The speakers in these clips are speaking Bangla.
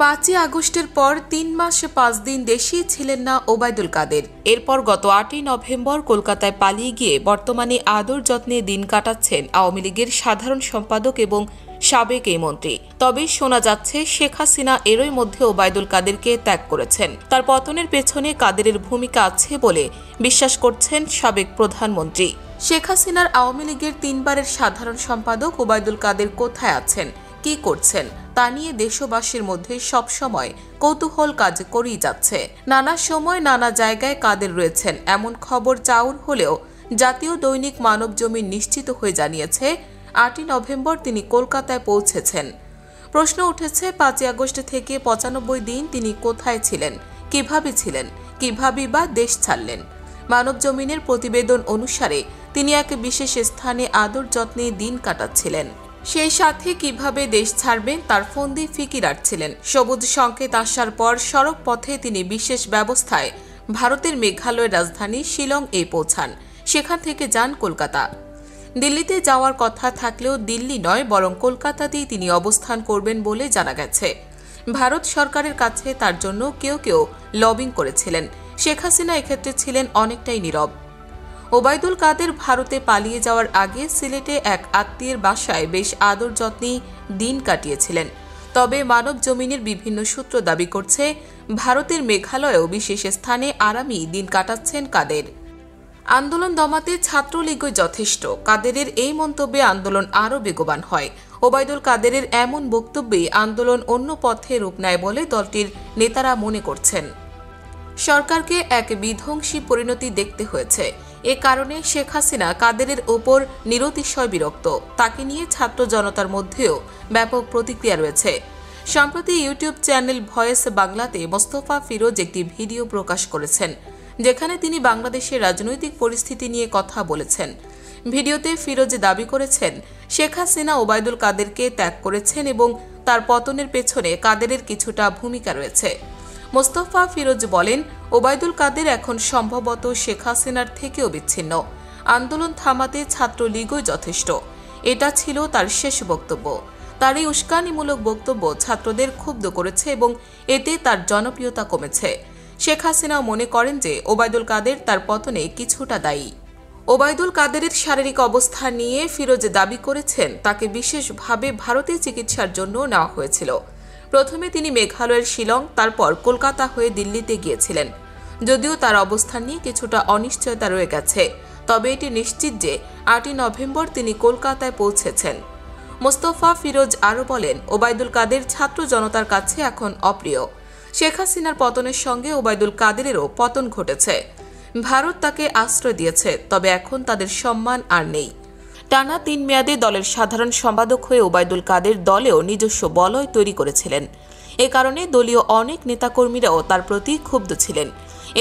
5ই আগস্টের পর 3 মাস 5 দিন দেশেই ছিলেন না ওবায়দুল কাদের। এরপর গত 8ই নভেম্বর কলকাতায় পালিয়ে গিয়ে বর্তমানে আদর যত্নে দিন কাটাচ্ছেন আওয়ামী লীগের সাধারণ সম্পাদক এবং সাবেক এই মন্ত্রী। তবে শোনা যাচ্ছে শেখ হাসিনা এরই মধ্যে ওবায়দুল কাদেরকে ত্যাগ করেছেন। তার পতনের পেছনে কাদেরের ভূমিকা আছে বলে বিশ্বাস করছেন সাবেক প্রধানমন্ত্রী। শেখ হাসিনার আওয়ামী লীগের 3 বারের সাধারণ সম্পাদক ওবায়দুল কাদের কোথায় আছেন, কি করছেন তা নিয়ে দেশবাসীর মধ্যে সবসময় কৌতূহল কাজ করেই যাচ্ছে। নানা সময় নানা জায়গায় কাদের রয়েছেন এমন খবর চাউর হলেও জাতীয় দৈনিক মানবজমিন নিশ্চিত হয়ে জানিয়েছে 8ই নভেম্বর তিনি কলকাতায় পৌঁছেছেন। প্রশ্ন উঠেছে 5ই আগস্ট থেকে 95 দিন তিনি কোথায় ছিলেন, কিভাবে ছিলেন, কিভাবে বা দেশ ছাড়লেন। মানবজমিনের প্রতিবেদন অনুসারে তিনি এক বিশেষ স্থানে আদর যত্নে দিন কাটাচ্ছিলেন। সেই সাথে কিভাবে দেশ ছাড়বেন তার ফন্দি ফিকির আটছিলেন। সবুজ সংকেত আসার পর সড়ক পথে তিনি বিশেষ ব্যবস্থায় ভারতের মেঘালয়ের রাজধানী শিলং পৌঁছান। সেখান থেকে যান কলকাতা। দিল্লিতে যাওয়ার কথা থাকলেও দিল্লি নয় বরং কলকাতাতেই তিনি অবস্থান করবেন বলে জানা গেছে। ভারত সরকারের কাছে তার জন্য কেউ কেউ লবিং করেছিলেন। শেখ হাসিনা এক্ষেত্রে ছিলেন অনেকটাই নীরব। ওবায়দুল কাদের ভারতে পালিয়ে যাওয়ার আগে সিলেটে এক আত্মীয়ের বাসায় বেশ আদর যত্নেই দিন কাটিয়েছিলেন। তবে মানবজমিনের বিভিন্ন সূত্র দাবি করছে ভারতের মেঘালয়েও বিশেষ স্থানে আরামেই দিন কাটাচ্ছেন কাদের। আন্দোলন দমাতে ছাত্রলীগই যথেষ্ট। কাদেরের এই মন্তব্যে আন্দোলন আরও বেগবান হয়। ওবায়দুল কাদেরের এমন বক্তব্যে আন্দোলন অন্য পথে রূপ নেয় বলে দলটির নেতারা মনে করছেন। সরকারকে এক বিধ্বংসী পরিণতি দেখতে হয়েছে। এ কারণে শেখ হাসিনা কাদেরের ওপর নিরতিশয় বিরক্ত। তাকে নিয়ে ছাত্র জনতার মধ্যেও ব্যাপক প্রতিক্রিয়া রয়েছে। সম্প্রতি ইউটিউব চ্যানেল ভয়েস বাংলাতে মোস্তফা ফিরোজ একটি ভিডিও প্রকাশ করেছেন, যেখানে তিনি বাংলাদেশের রাজনৈতিক পরিস্থিতি নিয়ে কথা বলেছেন। ভিডিওতে ফিরোজ দাবি করেছেন শেখ হাসিনা ওবায়দুল কাদেরকে ত্যাগ করেছেন এবং তার পতনের পেছনে কাদেরের কিছুটা ভূমিকা রয়েছে। মোস্তফা ফিরোজ বলেন, ওবায়দুল কাদের এখন সম্ভবত শেখ হাসিনার থেকেও বিচ্ছিন্ন। আন্দোলন থামাতে ছাত্রলীগই যথেষ্ট। এটা ছিল তার শেষ বক্তব্য। তার এই উস্কানিমূলক বক্তব্য ছাত্রদের ক্ষুব্ধ করেছে এবং এতে তার জনপ্রিয়তা কমেছে। শেখ হাসিনাও মনে করেন যে ওবায়দুল কাদের তার পতনে কিছুটা দায়ী। ওবায়দুল কাদেরের শারীরিক অবস্থা নিয়ে ফিরোজ দাবি করেছেন তাকে বিশেষভাবে ভারতে চিকিৎসার জন্য নেওয়া হয়েছিল। প্রথমে তিনি মেঘালয়ের শিলং, তারপর কলকাতা হয়ে দিল্লিতে গিয়েছিলেন। যদিও তার অবস্থান নিয়ে কিছুটা অনিশ্চয়তা রয়ে গেছে, তবে এটি নিশ্চিত যে 8ই নভেম্বর তিনি কলকাতায় পৌঁছেছেন। মোস্তফা ফিরোজ আরও বলেন, ওবায়দুল কাদের ছাত্র জনতার কাছে এখন অপ্রিয়। শেখ হাসিনার পতনের সঙ্গে ওবায়দুল কাদেরেরও পতন ঘটেছে। ভারত তাকে আশ্রয় দিয়েছে, তবে এখন তাদের সম্মান আর নেই। টানা 3 মেয়াদে দলের সাধারণ সম্পাদক হয়ে ওবায়দুল কাদের দলেও নিজস্ব বলয় তৈরি করেছিলেন। এ কারণে দলীয় অনেক নেতাকর্মীরাও তার প্রতি ক্ষুব্ধ ছিলেন।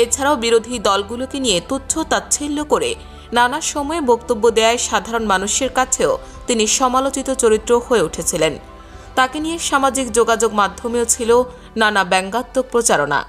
এছাড়াও বিরোধী দলগুলোকে নিয়ে তুচ্ছ তাচ্ছিল্য করে নানা সময়ে বক্তব্য দেয় সাধারণ মানুষের কাছেও তিনি সমালোচিত চরিত্র হয়ে উঠেছিলেন। তাকে নিয়ে সামাজিক যোগাযোগ মাধ্যমেও ছিল নানা ব্যঙ্গাত্মক প্রচারণা।